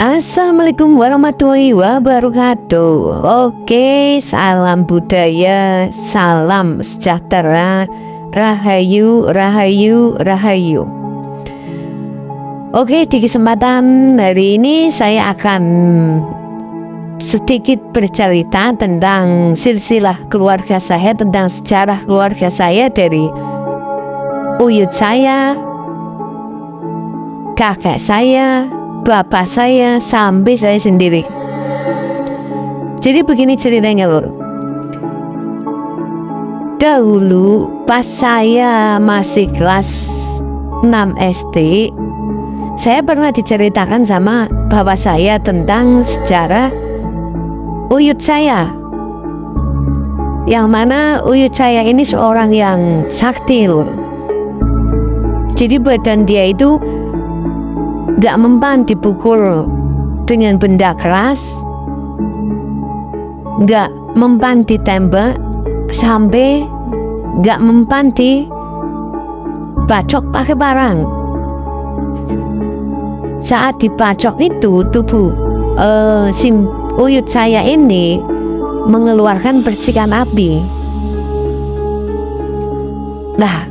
Assalamualaikum warahmatullahi wabarakatuh. Oke, salam budaya, salam sejahtera, rahayu, rahayu, rahayu. Oke, di kesempatan hari ini saya akan sedikit bercerita tentang silsilah keluarga saya, tentang sejarah keluarga saya dari buyut saya, kakek saya, bapak saya, sampai saya sendiri. Jadi begini ceritanya lur. Dahulu pas saya masih kelas 6 SD, saya pernah diceritakan sama bapak saya tentang sejarah uyut saya. Yang mana uyut saya ini seorang yang sakti lur. Jadi badan dia itu gak mempan dipukul dengan benda keras, gak mempan ditembak, sampai gak mempan dibacok pakai barang. Saat dibacok itu tubuh uyut saya ini mengeluarkan percikan api. Lah,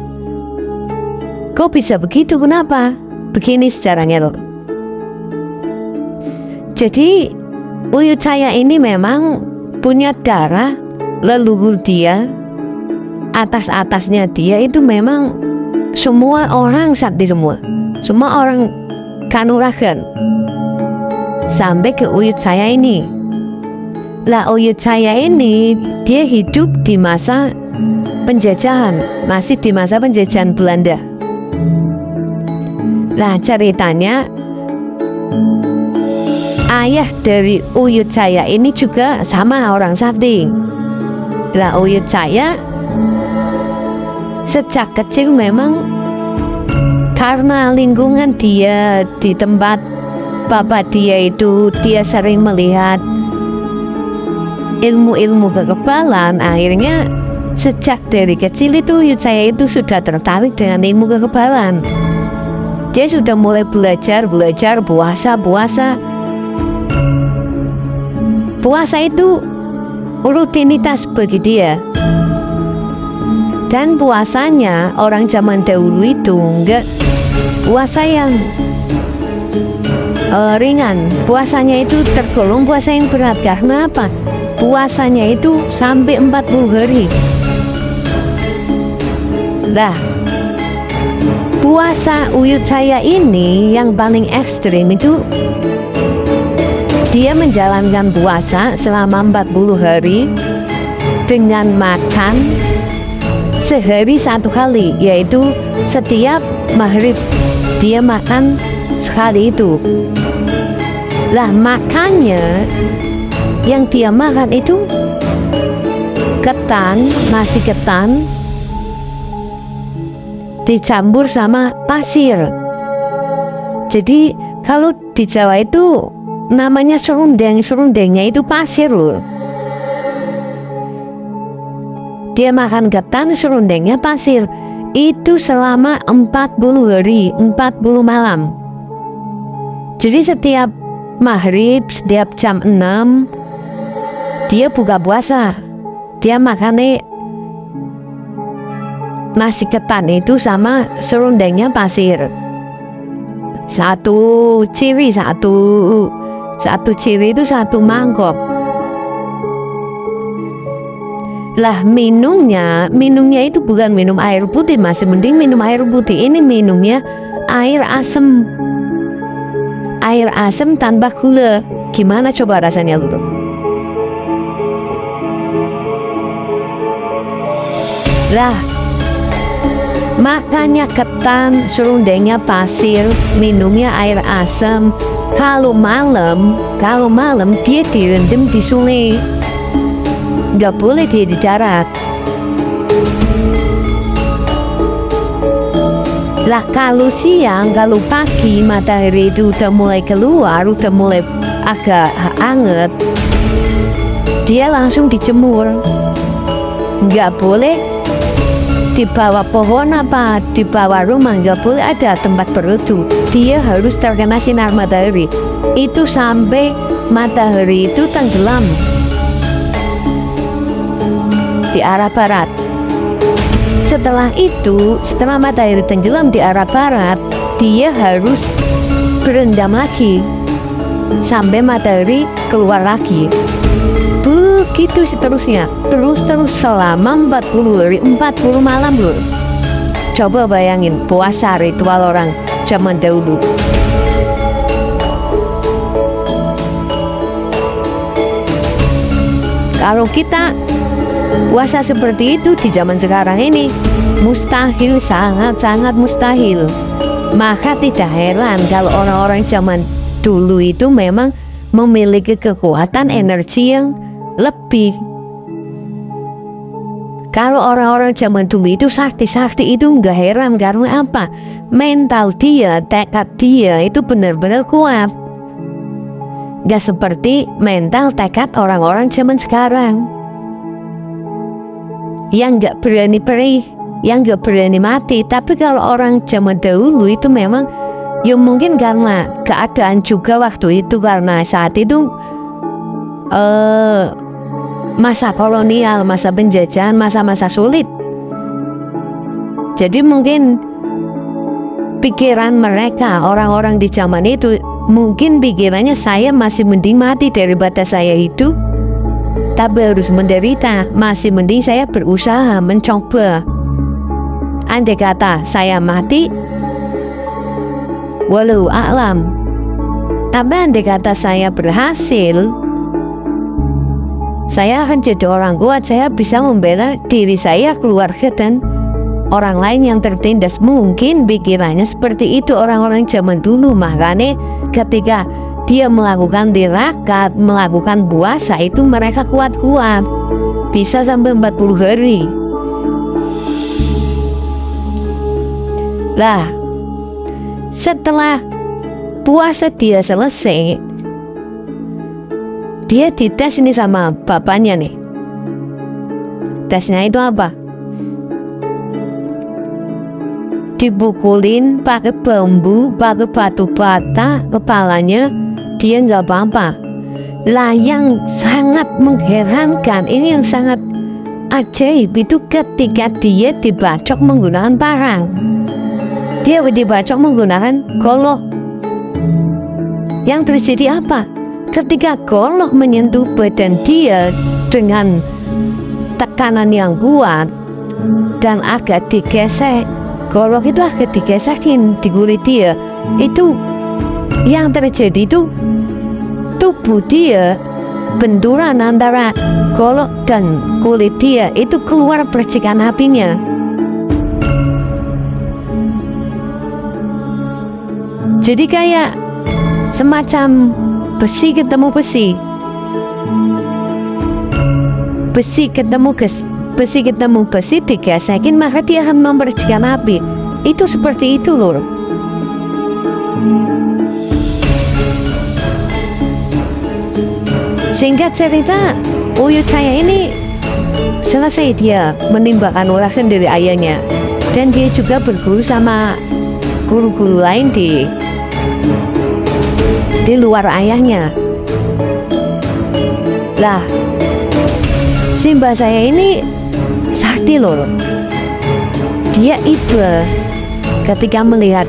kok bisa begitu? Kenapa? Begini sejarahnya loh. Jadi uyut saya ini memang punya darah leluhur dia, atas-atasnya dia itu memang semua orang sakti semua. Semua orang kanuragan sampai ke uyut saya ini. Lah uyut saya ini dia hidup di masa penjajahan, masih di masa penjajahan Belanda. Lah ceritanya ayah dari uyut saya ini juga sama orang sakti. Lah uyut saya sejak kecil memang karena lingkungan dia di tempat bapak dia itu, dia sering melihat ilmu-ilmu kekebalan. Akhirnya sejak dari kecil itu uyut saya itu sudah tertarik dengan ilmu kekebalan. Dia sudah mulai belajar puasa. Puasa itu rutinitas bagi dia. Dan puasanya orang zaman dahulu itu enggak puasa yang ringan. Puasanya itu tergolong puasa yang berat. Karena apa? Puasanya itu sampai 40 hari. Lah, puasa uyut saya ini yang paling ekstrim itu dia menjalankan puasa selama 40 hari dengan makan sehari 1 kali, yaitu setiap maghrib dia makan sekali itu. Lah makannya yang dia makan itu ketan, nasi ketan dicampur sama pasir. Jadi kalau di Jawa itu namanya serundeng, serundengnya itu pasir loh. Dia makan ketan, serundengnya pasir. Itu selama 40 hari, 40 malam. Jadi setiap maghrib, setiap jam 6 dia buka puasa. Dia makannya nasi ketan itu sama serundengnya pasir. Satu ciri itu 1 mangkok. Lah minumnya itu bukan minum air putih, masih mending minum air putih. Ini minumnya air asam. Air asam tanpa gula. Gimana coba rasanya lur? Lah makannya ketan, serundengnya pasir, minumnya air asam. Kalau malam dia direndam di sungai. Nggak boleh dia di darat. Lah kalau siang, kalau pagi matahari itu udah mulai keluar, udah mulai agak anget, dia langsung dijemur. Nggak boleh di bawah pohon apa di bawah rumah nggak boleh ada tempat berteduh. Dia harus terkena sinar matahari. Itu sampai matahari itu tenggelam di arah barat. Setelah itu, setelah matahari tenggelam di arah barat, dia harus berendam lagi sampai matahari keluar lagi. Begitu seterusnya, terus selama 40 hari, 40 malam loh. Coba bayangin puasa ritual orang zaman dahulu. Kalau kita puasa seperti itu di zaman sekarang ini, mustahil, sangat-sangat mustahil. Maka tidak heran kalau orang-orang zaman dulu itu memang memiliki kekuatan energi yang lebih. Kalau orang-orang zaman dulu itu sakti-sakti itu nggak heran, karena apa? Mental dia, tekad dia itu benar-benar kuat. Nggak seperti mental tekad orang-orang zaman sekarang yang nggak berani perih, yang nggak berani mati. Tapi kalau orang zaman dahulu itu memang ya mungkin karena keadaan juga waktu itu, karena saat itu masa kolonial, masa penjajahan, masa-masa sulit. Jadi mungkin pikiran mereka, orang-orang di zaman itu, mungkin pikirannya saya masih mending mati daripada saya hidup tapi harus menderita. Masih mending saya berusaha mencoba. Andai kata saya mati, walau a'lam. Tapi andai kata saya berhasil, saya akan jadi orang kuat. Saya bisa membela diri saya, keluarga, dan orang lain yang tertindas. Mungkin pikirannya seperti itu orang-orang zaman dulu. Makanya ketika dia melakukan tirakat, melakukan puasa itu mereka kuat-kuat, bisa sampai 40 hari. Lah, setelah puasa dia selesai, dia dites ini sama bapaknya nih. Tesnya itu apa? Dipukulin pakai bambu, pakai batu bata kepalanya, dia nggak apa-apa. Lah, yang sangat mengherankan, ini yang sangat ajaib itu ketika dia dibacok menggunakan parang. Dia dibacok menggunakan golok. Yang terjadi apa? Ketika golok menyentuh badan dia dengan tekanan yang kuat dan agak digesek, golok itu agak digesekin di kulit dia. Itu yang terjadi itu tubuh dia, benturan antara golok dan kulit dia itu keluar percikan apinya. Jadi kayak semacam besi ketemu besi, besi ketemu besi digesekin, maka dia akan mempercikan api. Itu seperti itu loh. Singkat cerita, Uyut saya ini selesai dia menimbakan urakan dari ayahnya, dan dia juga berguru sama guru-guru lain di luar ayahnya. Lah, si mbak saya ini sakti loh. Dia iba ketika melihat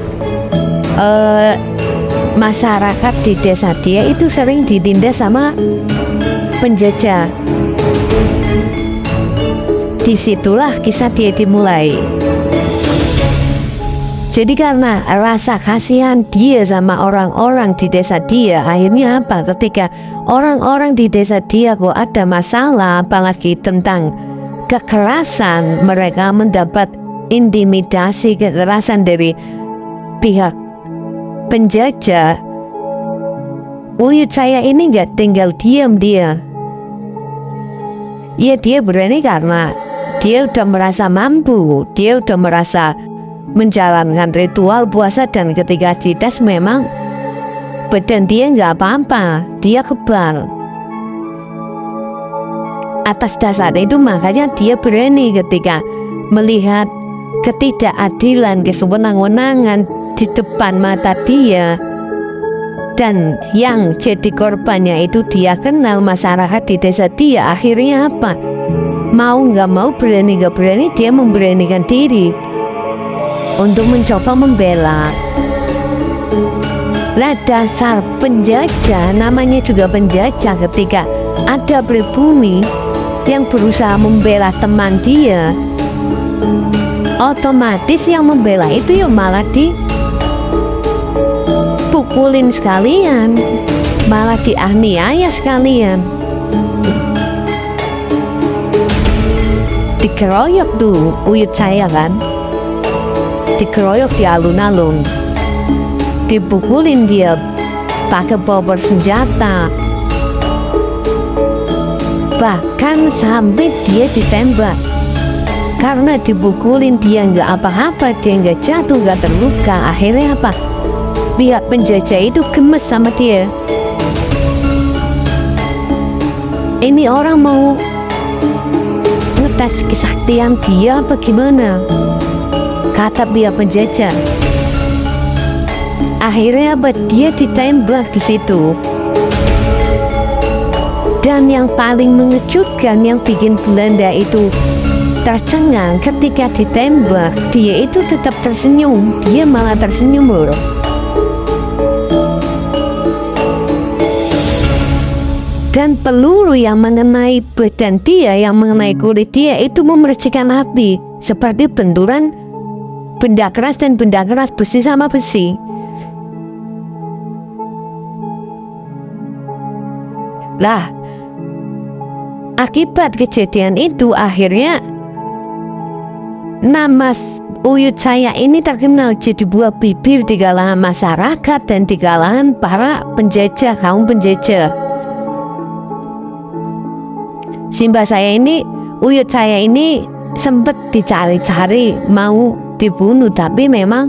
masyarakat di desa dia itu sering ditindas sama penjajah. Disitulah kisah dia dimulai. Jadi karena rasa kasihan dia sama orang-orang di desa dia, akhirnya apa? Ketika orang-orang di desa dia kok ada masalah, apalagi tentang kekerasan, mereka mendapat intimidasi, kekerasan dari pihak penjajah. Uyut saya ini nggak tinggal diam dia. Ya, dia berani karena dia udah merasa mampu, dia udah merasa menjalankan ritual puasa, dan ketika dites memang badan dia nggak apa-apa, dia kebal. Atas dasar itu makanya dia berani ketika melihat ketidakadilan, kesewenang-wenangan di depan mata dia, dan yang jadi korbannya itu dia kenal, masyarakat di desa dia. Akhirnya apa? Mau nggak mau, berani nggak berani, dia memberanikan diri untuk mencoba membela. Lah dasar penjajah, namanya juga penjajah, ketika ada pribumi yang berusaha membela teman dia, otomatis yang membela itu ya malah dipukulin sekalian, malah dianiaya sekalian, dikeroyok tuh Uyut Caya kan, dikeroyok di alun-alun, dipukulin dia pakai bawa senjata, bahkan sampai dia ditembak. Karena dipukulin dia nggak apa-apa, dia nggak jatuh, nggak terluka. Akhirnya apa? Pihak penjajah itu gemes sama dia. Ini orang mau ngetes kesaktian dia apa gimana? Kata pihak penjajah. Akhirnya apa? Dia ditembak di situ. Dan yang paling mengejutkan, yang bikin Belanda itu tercengang ketika ditembak, dia itu tetap tersenyum. Dia malah tersenyum loh. Dan peluru yang mengenai badan dia, yang mengenai kulit dia itu memercikan api, seperti benturan benda keras dan benda keras, besi sama besi. Lah, akibat kejadian itu akhirnya nama Uyut Caya ini terkenal jadi buah bibir di kalangan masyarakat dan di kalangan para penjajah, kaum penjajah. Simba saya ini, Uyut Caya ini sempat dicari-cari mau dibunuh, tapi memang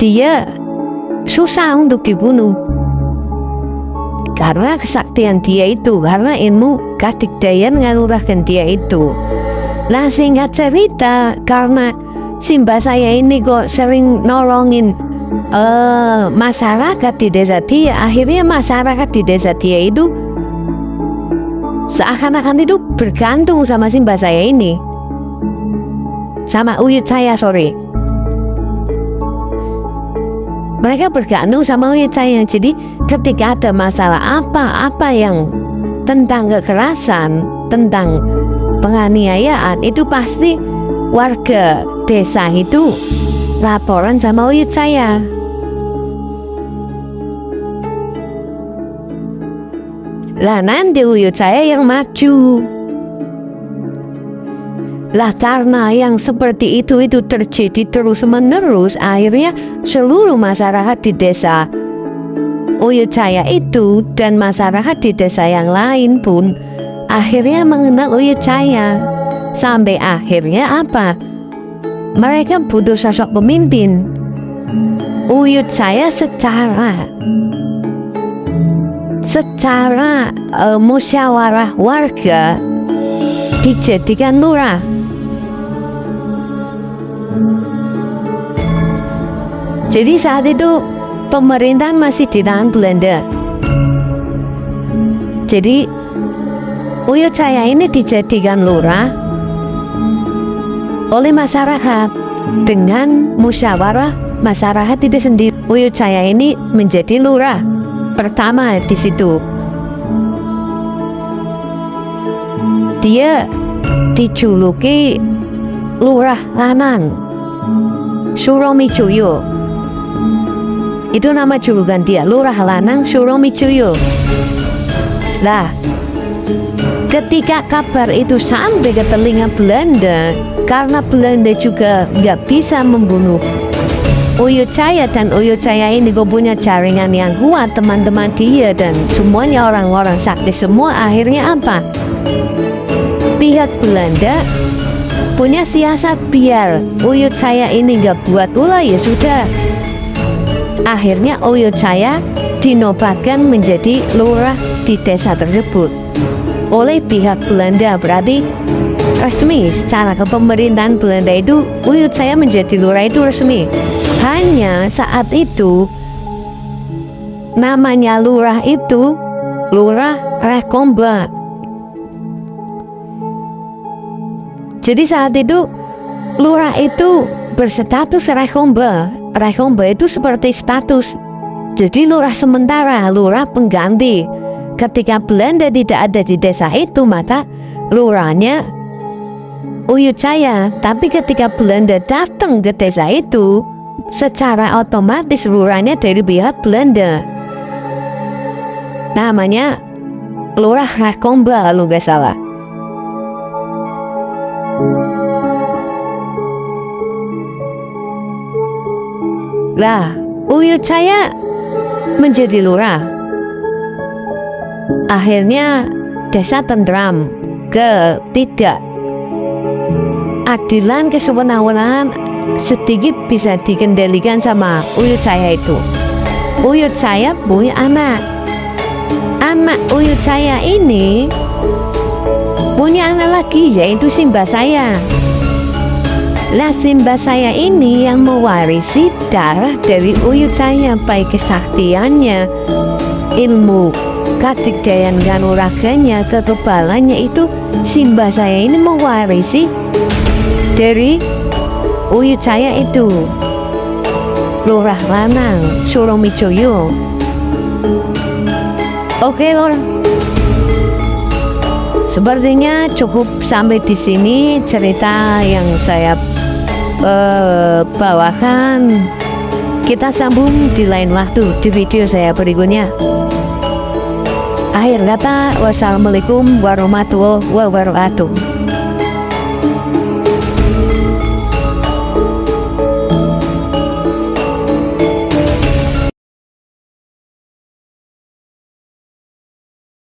dia susah untuk dibunuh karena kesaktian dia itu, karena ilmu kadigdayan ngalurahkan dia itu. Lah singkat cerita, karena Simba saya ini kok sering nolongin masyarakat di desa dia, akhirnya masyarakat di desa dia itu seakan-akan itu bergantung sama Simba saya ini, sama Uyut Caya, sorry. Mereka bergantung sama Uyut Caya. Jadi ketika ada masalah apa-apa yang tentang kekerasan, tentang penganiayaan, itu pasti warga desa itu laporan sama Uyut Caya. Lah nanti Uyut Caya yang maju. Lah karena yang seperti itu terjadi terus menerus, akhirnya seluruh masyarakat di desa Uyut Caya itu dan masyarakat di desa yang lain pun akhirnya mengenal Uyut Caya. Sampai akhirnya apa? Mereka butuh sosok pemimpin. Uyut Caya secara musyawarah warga dijadikan lurah. Jadi saat itu pemerintahan masih di tangan Belanda. Jadi Uyut Caya ini dijadikan lurah oleh masyarakat dengan musyawarah masyarakat itu sendiri. Uyut Caya ini menjadi lurah pertama di situ. Dia dijuluki Lurah Lanang Suromijoyo. Itu nama julukan dia, Lurah Lanang Suromijoyo. Lah, ketika kabar itu sampai ke telinga Belanda, karena Belanda juga nggak bisa membunuh Uyut Caya, dan Uyut Caya ini kok punya jaringan yang kuat, teman-teman dia dan semuanya orang-orang sakti semua. Akhirnya apa? Pihak Belanda punya siasat biar Uyut Caya ini nggak buat ulah, ya sudah. Akhirnya Uyut Caya dinobatkan menjadi lurah di desa tersebut oleh pihak Belanda. Berarti resmi secara kepemerintahan Belanda itu Uyut Saya menjadi lurah itu resmi. Hanya saat itu namanya lurah itu Lurah Rekomba. Jadi saat itu lurah itu berstatus Rekomba. Rekomba itu seperti status. Jadi lurah sementara, lurah pengganti. Ketika Belanda tidak ada di desa itu, maka lurahnya Uyut Saya. Tapi ketika Belanda datang ke desa itu, secara otomatis lurahnya dari pihak Belanda. Namanya Lurah Rekomba kalau gak salah. Lah, Uyut Saya menjadi lurah. Akhirnya desa tentram. Ketiga, keadilan kesewenang-wenangan sedikit bisa dikendalikan sama Uyut Saya itu. Uyut Saya punya anak. Anak Uyut Saya ini punya anak lagi, yaitu Simba Saya. Lah Simba Saya ini yang mewarisi darah dari Uyut Saya, baik kesaktiannya, ilmu kadikdayan kanuraganya, kekebalannya itu Simba Saya ini mewarisi dari Uyut Saya itu. Lurah Lanang Suromijoyo. Oke lor, sepertinya cukup sampai di sini cerita yang saya bawakan. Kita sambung di lain waktu di video saya berikutnya. Akhir kata, wassalamualaikum warahmatullahi wabarakatuh.